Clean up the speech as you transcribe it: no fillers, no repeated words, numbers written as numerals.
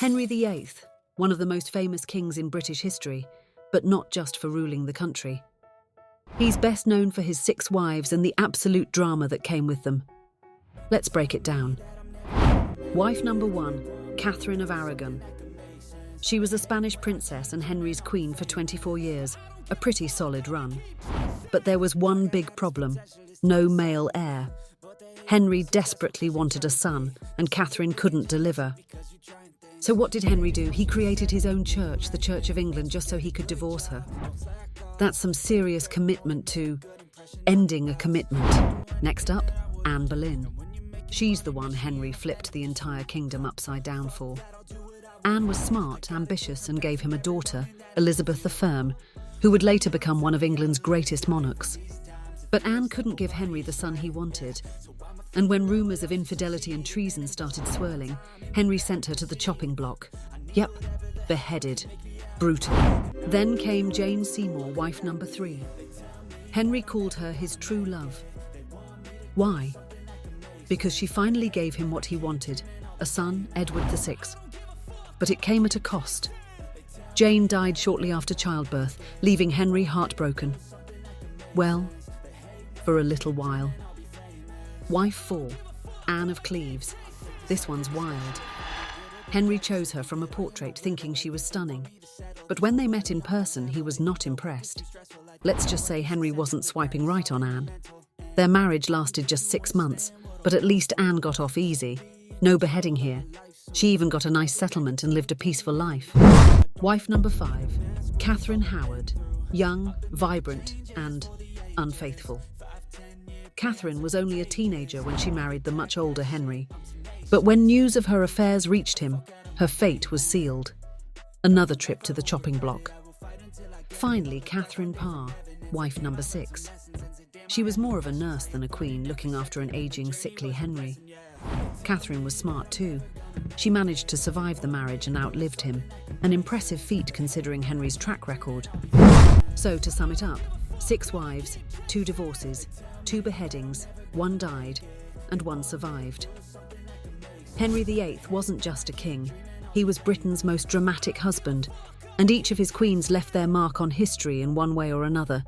Henry VIII, one of the most famous kings in British history, but not just for ruling the country. He's best known for his 6 wives and the absolute drama that came with them. Let's break it down. Wife number 1, Katherine of Aragon. She was a Spanish princess and Henry's queen for 24 years, a pretty solid run. But there was one big problem: no male heir. Henry desperately wanted a son, and Catherine couldn't deliver. So what did Henry do? He created his own church, the Church of England, just so he could divorce her. That's some serious commitment to ending a commitment. Next up, Anne Boleyn. She's the one Henry flipped the entire kingdom upside down for. Anne was smart, ambitious, and gave him a daughter, Elizabeth the Firm, who would later become one of England's greatest monarchs. But Anne couldn't give Henry the son he wanted. And when rumours of infidelity and treason started swirling, Henry sent her to the chopping block. Yep, beheaded. Brutal. Then came Jane Seymour, wife number 3. Henry called her his true love. Why? Because she finally gave him what he wanted, a son, Edward VI. But it came at a cost. Jane died shortly after childbirth, leaving Henry heartbroken. Well, for a little while. Wife 4, Anne of Cleves. This one's wild. Henry chose her from a portrait, thinking she was stunning. But when they met in person, he was not impressed. Let's just say Henry wasn't swiping right on Anne. Their marriage lasted just 6 months, but at least Anne got off easy. No beheading here. She even got a nice settlement and lived a peaceful life. Wife number 5, Katherine Howard. Young, vibrant, and unfaithful. Katherine was only a teenager when she married the much older Henry. But when news of her affairs reached him, her fate was sealed. Another trip to the chopping block. Finally, Catherine Parr, wife number 6. She was more of a nurse than a queen, looking after an aging, sickly Henry. Catherine was smart too. She managed to survive the marriage and outlived him, an impressive feat considering Henry's track record. So, to sum it up, 6 wives, 2 divorces, 2 beheadings, 1 died, and 1 survived. Henry VIII wasn't just a king, he was Britain's most dramatic husband, and each of his queens left their mark on history in one way or another.